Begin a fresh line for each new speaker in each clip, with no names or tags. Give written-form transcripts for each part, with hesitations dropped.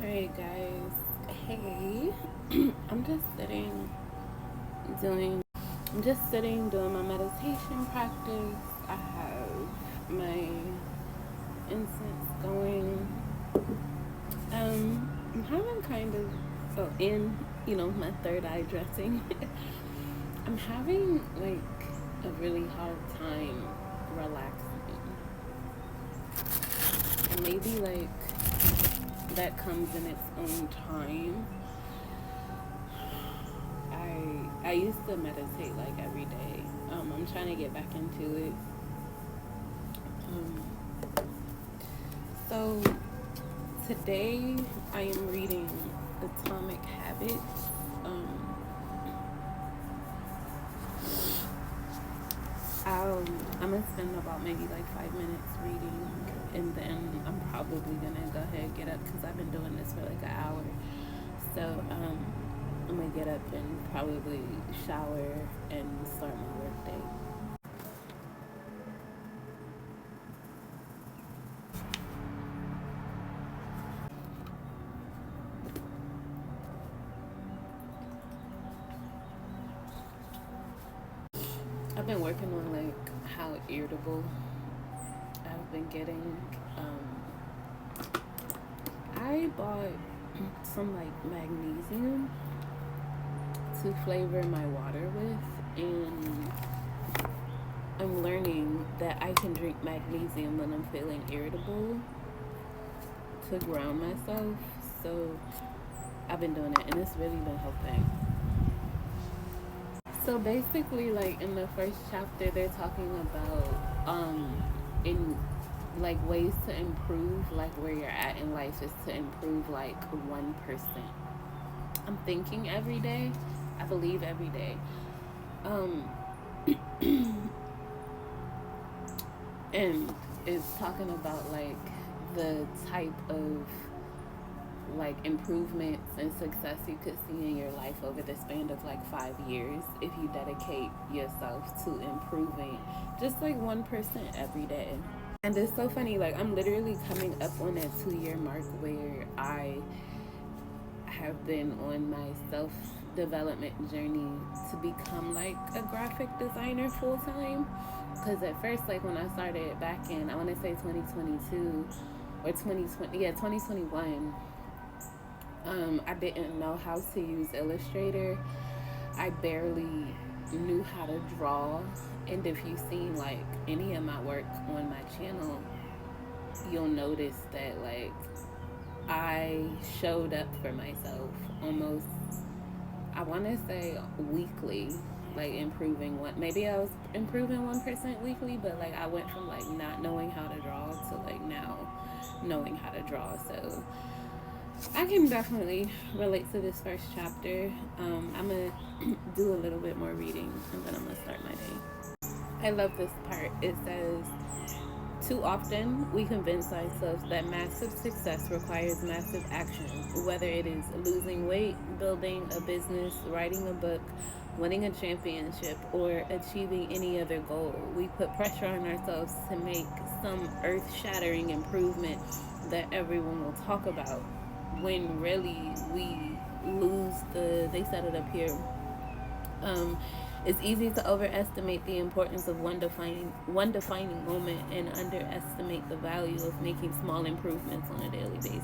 Alright guys, hey, I'm just sitting doing doing my meditation practice. I have my incense going. I'm having kind of, my third eye dressing. I'm having like a really hard time relaxing. And maybe like that comes in its own time. I used to meditate like every day. I'm trying to get back into it. So today I am reading Atomic Habits. I'm gonna spend about maybe like 5 minutes reading, and then I'm probably gonna go ahead and get up because I've been doing this for like an hour. So I'm gonna get up and probably shower and start my work day. I've been working on like how irritable I've been getting. I bought some like magnesium to flavor my water with, and I'm learning that I can drink magnesium when I'm feeling irritable to ground myself. So I've been doing it, and it's really been helping. So basically, like in the first chapter, they're talking about in like ways to improve, like where you're at in life is to improve like 1%. I'm thinking every day. I believe every day. And it's talking about like the type of like improvements and success you could see in your life over the span of like 5 years if you dedicate yourself to improving just like 1% every day. And it's so funny, like I'm literally coming up on that 2 year mark where I have been on my self development journey to become like a graphic designer full time. Because at first, like when I started back in, I want to say 2022 or 2020, yeah, 2021, I didn't know how to use Illustrator. I barely knew how to draw. And if you've seen like any of my work on my channel, you'll notice that like I showed up for myself almost, I want to say weekly, like improving one. Maybe I was improving 1% weekly, but like I went from like not knowing how to draw to like now knowing how to draw. So I can definitely relate to this first chapter. I'm gonna do a little bit more reading and then I'm gonna start my day. I love this part. It says, too often, we convince ourselves that massive success requires massive action, whether it is losing weight, building a business, writing a book, winning a championship, or achieving any other goal. We put pressure on ourselves to make some earth-shattering improvement that everyone will talk about, when really we lose they said it up here, it's easy to overestimate the importance of one defining moment and underestimate the value of making small improvements on a daily basis.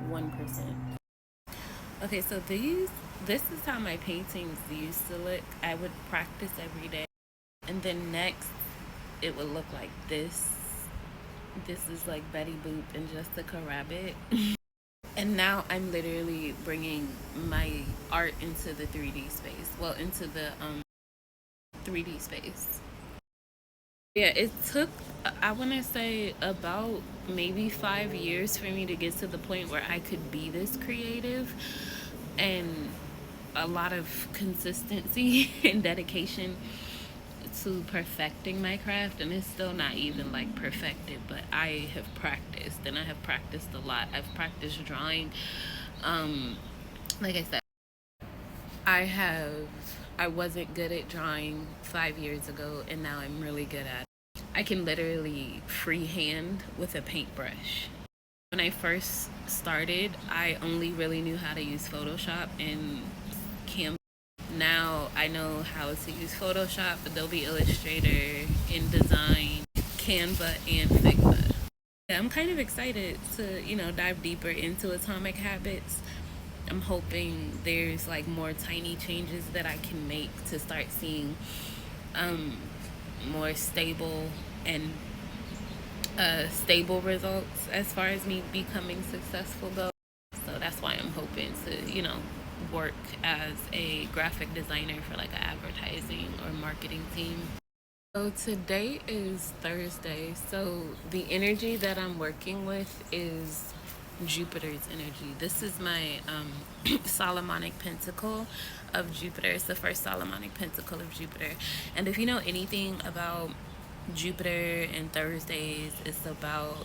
1%. Okay, so this is how my paintings used to look. I would practice every day, and then next it would look like this. This is like Betty Boop and Jessica Rabbit. And now I'm literally bringing my art into the 3D space. Well, into the 3D space. Yeah, it took, I want to say, about maybe 5 years for me to get to the point where I could be this creative, and a lot of consistency and dedication to perfecting my craft. And it's still not even like perfected, but I have practiced, and I have practiced a lot. I've practiced drawing. Like I said, I wasn't good at drawing 5 years ago, and now I'm really good at it. I can literally freehand with a paintbrush. When I first started, I only really knew how to use Photoshop and Canva. Now I know how to use Photoshop, Adobe Illustrator, InDesign, Canva, and Figma. Yeah, I'm kind of excited to, dive deeper into Atomic Habits. I'm hoping there's like more tiny changes that I can make to start seeing um, more and stable results as far as me becoming successful goes. So that's why I'm hoping to, work as a graphic designer for like an advertising or marketing team. So today is Thursday. So the energy that I'm working with is Jupiter's energy. This is my Solomonic Pentacle of Jupiter. It's the first Solomonic Pentacle of Jupiter. And if you know anything about Jupiter and Thursdays, it's about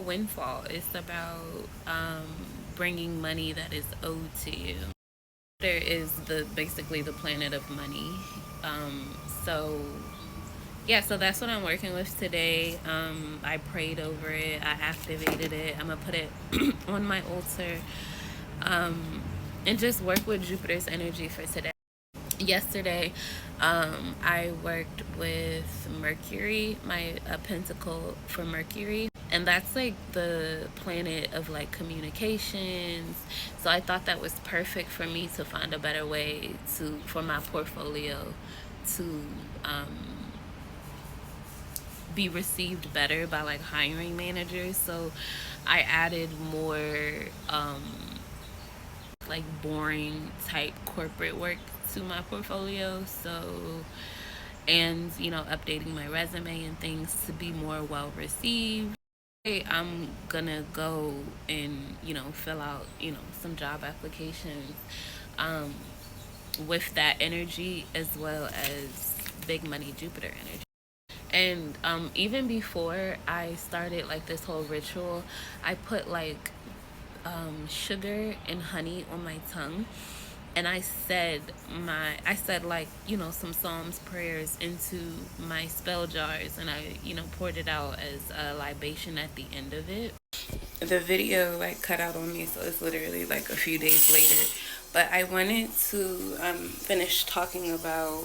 windfall. It's about bringing money that is owed to you. Jupiter is basically the planet of money. So yeah, so that's what I'm working with today. I prayed over it. I activated it. I'm gonna put it on my altar, and just work with Jupiter's energy for today. Yesterday, I worked with Mercury, my pentacle for Mercury, and that's like the planet of like communications. So I thought that was perfect for me to find a better way for my portfolio to be received better by like hiring managers. So I added more like boring type corporate work to my portfolio. So, and updating my resume and things to be more well received. I'm gonna go and fill out some job applications with that energy, as well as big money Jupiter energy. And even before I started like this whole ritual, I put like sugar and honey on my tongue, and I said like some Psalms prayers into my spell jars, and I poured it out as a libation at the end of it. The video like cut out on me, so it's literally like a few days later. But I wanted to finish talking about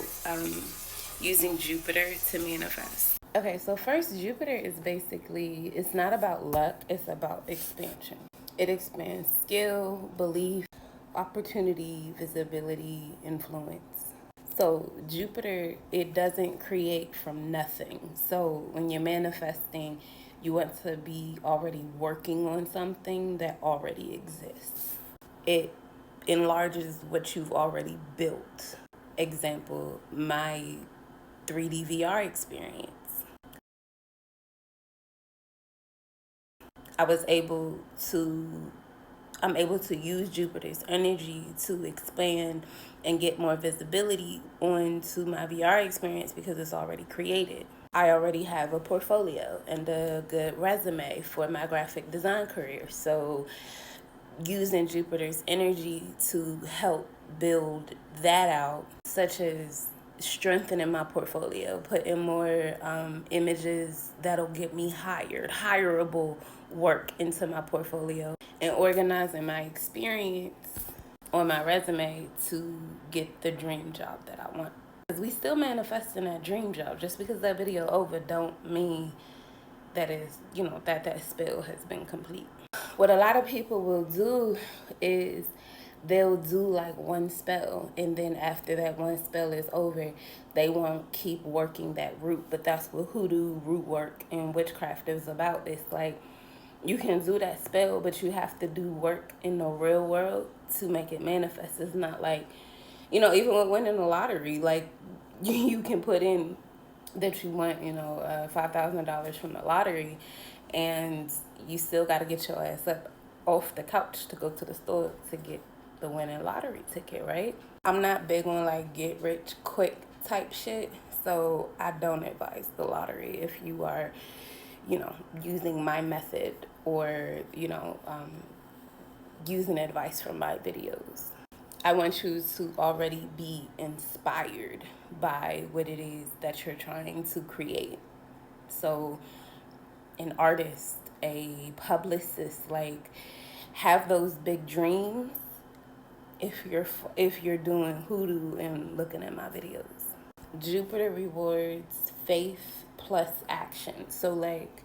using Jupiter to manifest. Okay, so first, Jupiter is basically, it's not about luck, it's about expansion. It expands skill, belief, opportunity, visibility, influence. So Jupiter, it doesn't create from nothing. So when you're manifesting, you want to be already working on something that already exists. It enlarges what you've already built. Example, my 3D VR experience. I was able to I'm able to use Jupiter's energy to expand and get more visibility onto my VR experience because it's already created. I already have a portfolio and a good resume for my graphic design career. So using Jupiter's energy to help build that out, such as strengthening my portfolio, putting more images that'll get me hireable work into my portfolio, and organizing my experience on my resume to get the dream job that I want. Because we still manifesting that dream job. Just because that video over don't mean that is, that spell has been complete. What a lot of people will do is they'll do like one spell, and then after that one spell is over, they won't keep working that root. But that's what hoodoo, root work, and witchcraft is about. It's like you can do that spell, but you have to do work in the real world to make it manifest. It's not like, even with winning the lottery, like you can put in that you want, $5,000 from the lottery, and you still got to get your ass up off the couch to go to the store to get the winning lottery ticket, right? I'm not big on like get rich quick type shit, so I don't advise the lottery if you are, using my method or, using advice from my videos. I want you to already be inspired by what it is that you're trying to create. So, an artist a publicist, like have those big dreams if you're doing hoodoo and looking at my videos. Jupiter rewards faith plus action. So like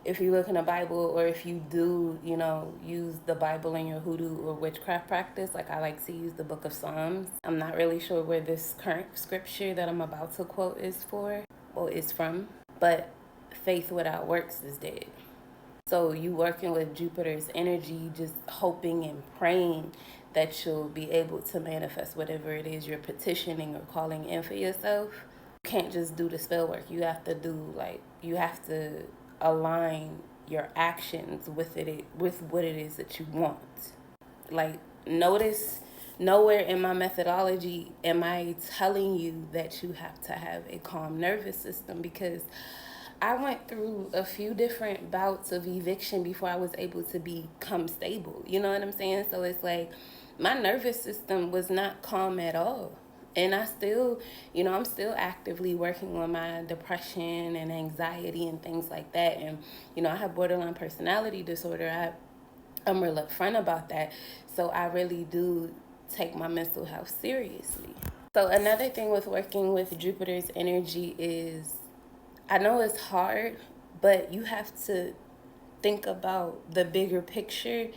if you look in the Bible, or if you do, use the Bible in your hoodoo or witchcraft practice, like I like to use the book of Psalms. I'm not really sure where this current scripture that I'm about to quote is from, but faith without works is dead. So you working with Jupiter's energy, just hoping and praying that you'll be able to manifest whatever it is you're petitioning or calling in for yourself. You can't just do the spell work. You have to align your actions with what it is that you want. Like, notice nowhere in my methodology am I telling you that you have to have a calm nervous system, because I went through a few different bouts of eviction before I was able to become stable. You know what I'm saying? So it's like my nervous system was not calm at all. And I still, I'm still actively working on my depression and anxiety and things like that. And, I have borderline personality disorder. I'm real upfront about that. So I really do take my mental health seriously. So another thing with working with Jupiter's energy is, I know it's hard, but you have to think about the bigger picture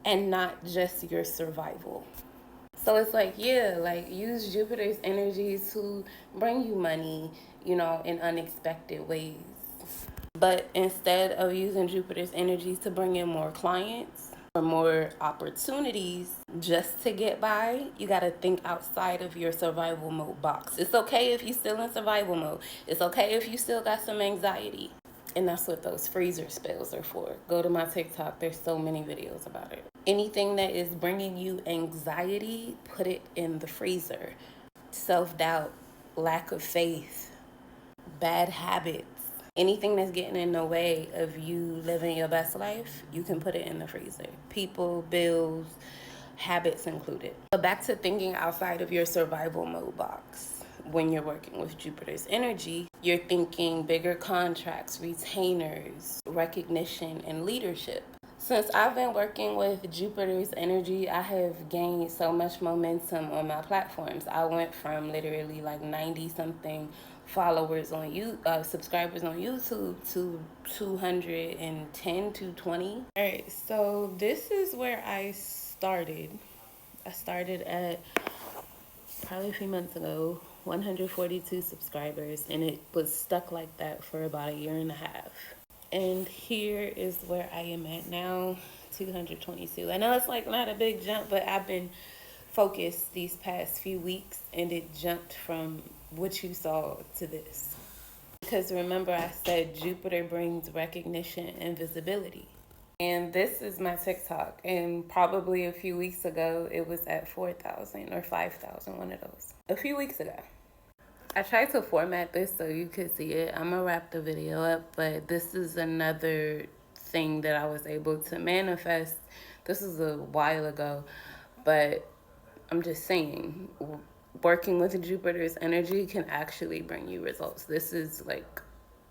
and not just your survival. So it's like, use Jupiter's energy to bring you money, in unexpected ways. But instead of using Jupiter's energy to bring in more clients or more opportunities just to get by, you got to think outside of your survival mode box. It's okay if you're still in survival mode. It's okay if you still got some anxiety. And that's what those freezer spells are for. Go to my TikTok. There's so many videos about it. Anything that is bringing you anxiety, put it in the freezer. Self-doubt, lack of faith, bad habits, anything that's getting in the way of you living your best life, you can put it in the freezer. People, bills, habits included. So back to thinking outside of your survival mode box. When you're working with Jupiter's energy, you're thinking bigger contracts, retainers, recognition, and leadership. Since I've been working with Jupiter's energy, I have gained so much momentum on my platforms. I went from literally like 90 something followers on subscribers on YouTube to 210 to 20. All right, so this is where I started. I started at probably a few months ago, 142 subscribers, and it was stuck like that for about a year and a half. And here is where I am at now, 222. I know it's like not a big jump, but I've been focused these past few weeks, and it jumped from what you saw to this. Because remember, I said Jupiter brings recognition and visibility. And this is my TikTok. And probably a few weeks ago, it was at 4,000 or 5,000, one of those. A few weeks ago. I tried to format this so you could see it. I'm going to wrap the video up, but this is another thing that I was able to manifest. This is a while ago, but I'm just saying, working with Jupiter's energy can actually bring you results. This is like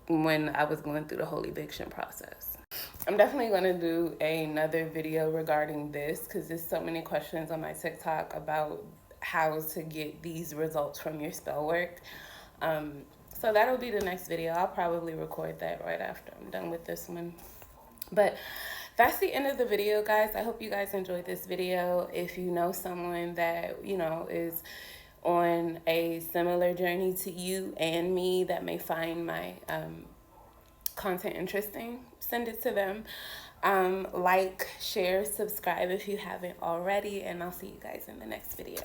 when I was going through the whole eviction process. I'm definitely going to do another video regarding this because there's so many questions on my TikTok about how to get these results from your spell work. So that'll be the next video. I'll probably record that right after I'm done with this one. But that's the end of the video, guys. I hope you guys enjoyed this video. If you know someone that, is on a similar journey to you and me that may find my content interesting, send it to them. Like, share, subscribe if you haven't already, and I'll see you guys in the next video.